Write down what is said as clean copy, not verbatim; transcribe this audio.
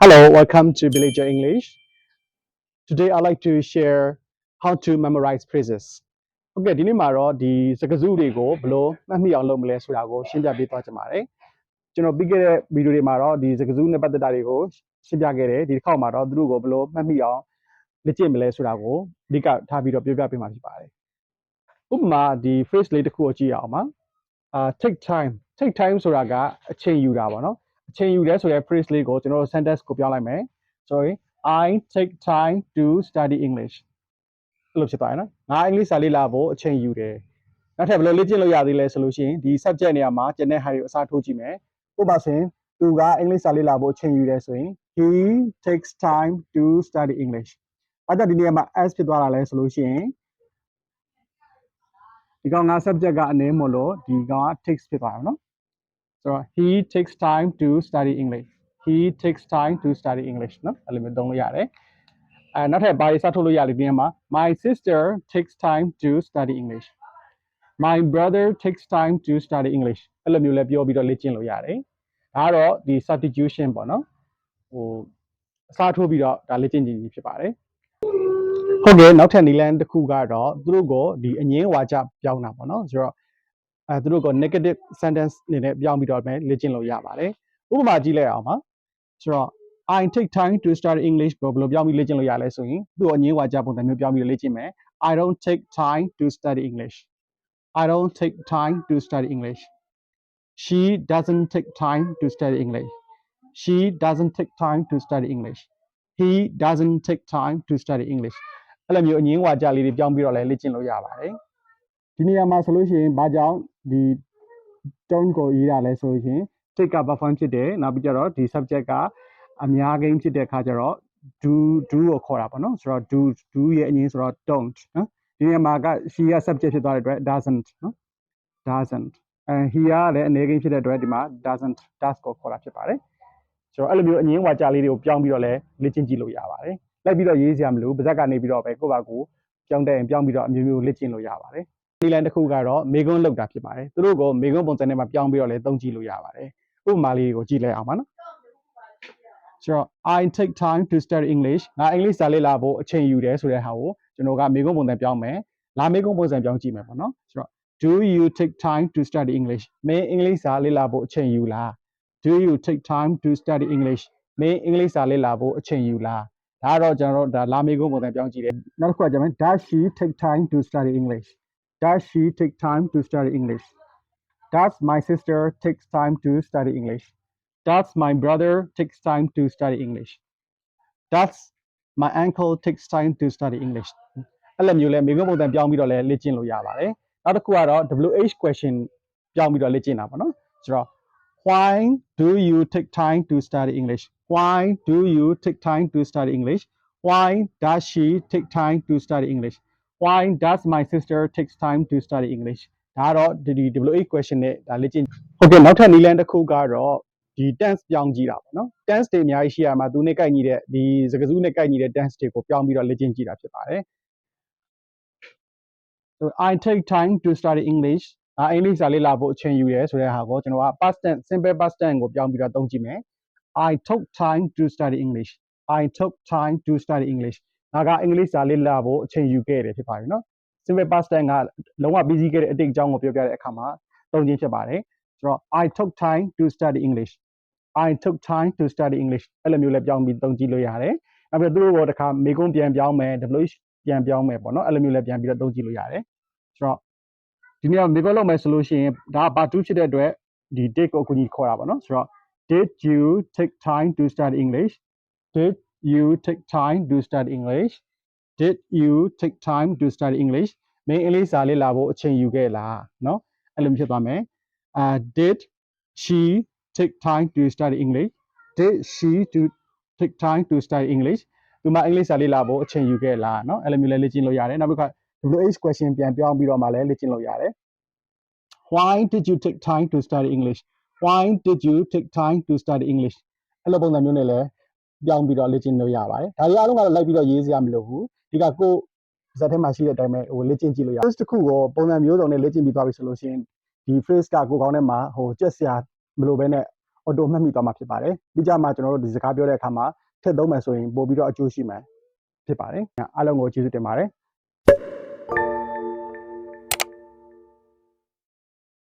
Hello, welcome to Villager English. Today I'd like to share how to memorize phrases. Okay, ဒီနေ့မှာတော့ဒီစကားစုတွေကိုဘယ်လိုမှတ်မိအောင်လုပ်မလဲဆိုတာကိုရှင်းပြပေးသွားချင်ပါတယ်။ကျွန်တော်ပြီးခဲ့တဲ့ဗီဒီယိုတွေမှာတော့ဒီစကားစုနဲ့ပတ်သက်တာတွေကိုရှင်းပြခဲ့တယ်။ဒီတစ်ခေါက်မှာတော့သူတို့ကိုဘယ်လိုမှတ်မိအောင်လေ့ကျင့်မလဲဆိုတာကိုအဓိကထားပြီးတော့ပြောပြပေးမှာဖြစ်ပါတယ်။ဥပမာဒီ phrase လေးတစ်ခုကိုကြည့်ရအောင်ပါ။ take time ဆိုတာကအချိန်ယူတာပေါ့နော်။အချိန်ယူတယ်ဆိုတဲ့ phrase လေးကိုကျွန်တော်တို့ sentence ကိုပြောလိုက်မယ်။ Sorry, I take time to study English. အဲ့လိုဖြစ်သွားရနော်ငါအင်္ဂလိပ်စာလေ့လာဖို့အချိန်ယူတယ်နောက်ထပ်ဘယ်လိုလေ့ကျင့်လို့ရသေးလဲဆိုလို့ရှိရင်ဒီ subject နေရာမှာကျန်တဲ့ဟာတွေကိုအစားထိုးကြည့်မယ်ဥပမာဆိုရင်သူကအင်္ဂလိပ်စာလေ့လာဖို့အချိန်ယူတယ်ဆိုရင် he takes time to study English အဲ့ဒါဒီနေရာမှာ s ဖြစ်သွားတာလဲဆိုလို့ရှိရင်ဒီကောင်က subject ကအနေမို့လို့ဒီကောင်က takes ဖြစ်သွားတယ်နော်ဆိုတော့ he takes time to study English he takes time to study English နော်အဲ့လိုမျိုးသုံးလို့ရတယ်နောက်ထပ်ဘာတွေစထုတ်လို့ရလဲဒီနေရာမှာ my sister takes time to study English my brother takes time to study English အဲ့လိုမျိုးလဲပြောပြီးတော့လေ့ကျင့်လို့ရတယ်ဒါကတော့ဒီ substitution ပေါ့နော်ဟိုအစားထိုးပြီးတော့ဒါလေ့ကျင့်ခြင်းကြီးဖြစ်ပါတယ်ဟုတ်ကဲ့နောက်ထပ်နည်းလမ်းတစ်ခုကတော့သူတို့ကိုဒီအငင်းဝါကြပြောင်းတာပေါ့နော်ဆိုတော့သူတို့ကို negative sentence အနေနဲ့ပြောင်းပြီးတော့ပဲလေ့ကျင့်လို့ရပါတယ်ဥပမာကြည့်လိုက်အောင်ပါဆိုတော့ I take time to study English ကိုဘယ်လိုပြောင်းပြီးလေ့ကျင့်လို့ရလဲဆိုရင်သူ့အငင်းဝါကြပုံစံမျိုးပြောင်းပြီးလေ့ကျင့်မယ် I don't take time to study English I don't take time to study English She doesn't take time to study English She doesn't take time to study English He doesn't take time to study English အဲ့လိုမျိုးအငင်းဝါကြလေးတွေပြောင်းပြီးတော့လည်းလေ့ကျင့်လို့ရပါတယ်ဒီနေရာမှာဆိုလို့ရှိရင်ဘာကြောင့်ဒီ tone ကိုရေးရလဲဆိုလို့ရှိရင် take က verb form ဖြစ်တယ်နောက်ပြီးကြတော့ဒီ subject ကအများကိန်းဖြစ်တဲ့အခါကျတော့ do ကိုခေါ်တာပေါ့နော်ဆိုတော့ do ရဲ့အငင်းဆိုတော့ don't နော်ဒီနေရာမှာက she က subject ဖြစ်သွားတဲ့အတွက် doesn't နော် doesn't he ကလည်းအနေကိန်းဖြစ်တဲ့အတွက်ဒီမှာ doesn't does ကိုခေါ်တာဖြစ်ပါတယ်ဆိုတော့အဲ့လိုမျိုးအငင်းဝါကြလေးတွေကိုပြောင်းပြီးတော့လည်းလေ့ကျင့်ကြည့်လို့ရပါတယ်လိုက်ပြီးတော့ရေးစရာမလိုပါဇက်ကနေပြီးတော့ပဲကိုယ့်ဘာကိုပြောင်းတဲ့ရင်ပြောင်းပြီးတော့အမျိုးမျိုးလေ့ကျင့်လို့ရပါတယ်ဒီလန်တစ်ခုကတော့မေကွန်းလောက်တာဖြစ်ပါတယ်သူတို့ကိုမေကွန်းပုံစံနဲ့မှပြောင်းပြီးတော့လည်းသုံးကြည့်လို့ရပါတယ်ဥပမာလေးကိုကြည့်လိုက်အောင်ပါနော်ဆိုတော့ I take time to study English ငါအင်္ဂလိပ်စာလေ့လာဖို့အချိန်ယူတယ်ဆိုတဲ့ဟာကိုကျွန်တော်ကမေကွန်းပုံစံပြောင်းမယ်လာမေကွန်းပုံစံပြောင်းကြည့်မယ်ပေါ့နော်ဆိုတော့ Do you take time to study English မင်းအင်္ဂလိပ်စာလေ့လာဖို့အချိန်ယူလား Do you take time to study English မင်းအင်္ဂလိပ်စာလေ့လာဖို့အချိန်ယူလားဒါတော့ကျွန်တော်တို့ဒါလာမေကွန်းပုံစံပြောင်းကြည့်တယ်နောက်တစ်ခုကကျမယ် Does she take time to study English Does she take time to study English Does my sister take time to study English Does my brother takes time to study English Does my uncle takes time to study English အဲ့လိုမျိုးလဲမေကွန်းပုံစံပြောင်းပြီးတော့လဲလေ့ကျင့်လို့ရပါတယ်နောက်တစ်ခုကတော့ WH question ပြောင်းပြီးတော့လေ့ကျင့်တာပေါ့နော်ဆိုတော့ Why do you take time to study English Why do you take time to study English Why does she take time to study English Why does my sister takes time to study English ဒါတော့ဒီ WH question နဲ့ဒါလေ့ကျင့်ဟုတ်ကဲ့နောက်ထပ်နည်းလမ်းတစ်ခုကတော့ဒီ tense ပြောင်းကြည့်တာပေါ့နော် tense တွေအများကြီးရှိရမှာသူနဲ့ကိုက်ညီတဲ့ဒီစကားစုနဲ့ကိုက်ညီတဲ့ tense တွေကိုပြောင်းပြီးတော့လေ့ကျင့်ကြည့်တာဖြစ်ပါတယ် So I take time to study English အင်္ဂလိပ်စာလေ့လာဖို့အချိန်ယူရဲဆိုတဲ့ဟာကိုကျွန်တော်က past tense simple past tense ကိုပြောင်းပြီးတော့သုံးကြည့်မယ် I took time to study English I took time to study English ငါကအင်္ဂလိပ်စာလေ့လာဖို့အချိန်ယူခဲ့တယ်ဖြစ်ပါတယ်နော် simple past tense ကလုံးဝပြီးစီးခဲ့တဲ့အတိတ်အကြောင်းကိုပြောပြတဲ့အခါမှာသုံးခြင်းဖြစ်ပါတယ်ဆိုတော့ I took time to study English I took time to study English အဲ့လိုမျိုးလည်းပြောင်းပြီးသုံးကြည့်လို့ရတယ်နောက်ပြီးသူတို့ကိုတစ်ခါမေကွန်းပြန်ပြောင်းမယ် WH ပြန်ပြောင်းမယ်ပေါ့နော်အဲ့လိုမျိုးလည်းပြန်ပြီးတော့သုံးကြည့်လို့ရတယ်ဆိုတော့ဒီနေ့မေကွန်းလုပ်မယ်ဆိုလို့ရှိရင်ဒါကဘာတူးဖြစ်တဲ့အတွက်ဒီ date ကိုအခုကြီးခေါ်တာပေါ့နော်ဆိုတော့ Did you take time to study English Did you take time to study English Did you take time to study English မင်းအင်္ဂလိပ်စာလေ့လာဖို့အချိန်ယူခဲ့လားเนาะအဲ့လိုဖြစ်သွားမယ်Did she take time to study English Did she to take time to study English သူမအင်္ဂလိပ်စာလေ့လာဖို့အချိန်ယူခဲ့လားเนาะအဲ့လိုမျိုးလည်းလေ့ကျင့်လို့ရတယ်နောက်တစ်ခါ WH question ပြန်ပြောင်းပြီးတော့မှလည်းလေ့ကျင့်လို့ရတယ် Why did you take time to study English Why did you take time to study English အဲ့လိုပုံစံမျိုးနဲ့လည်းပြောင်းပြီးတော့လေ့ကျင့်လို့ရပါတယ်ဒါတွေအားလုံးကတော့လိုက်ပြီးတော့ရေးစရာမလိုဘူးဒီကကိုဇာတ်ထဲမှာရှိတဲ့အတိုင်းပဲဟိုလေ့ကျင့်ကြည့်လို့ရ phrase တစ်ခုကိုပုံစံမျိုးစုံနဲ့လေ့ကျင့်ပြီးသွားပြီဆိုလို့ရှိရင်ဒီ phrase ကကိုယ်ကောင်းထဲမှာဟိုကြက်စရာမလိုဘဲနဲ့ auto မှတ်မိသွားမှာဖြစ်ပါတယ်ပြီးကြမှာကျွန်တော်တို့ဒီစကားပြောတဲ့အခါမှာထည့်သုံးမယ်ဆိုရင်ပို့ပြီးတော့အကျိုးရှိမယ်ဖြစ်ပါတယ်အားလုံးကိုကျေးဇူးတင်ပါတယ်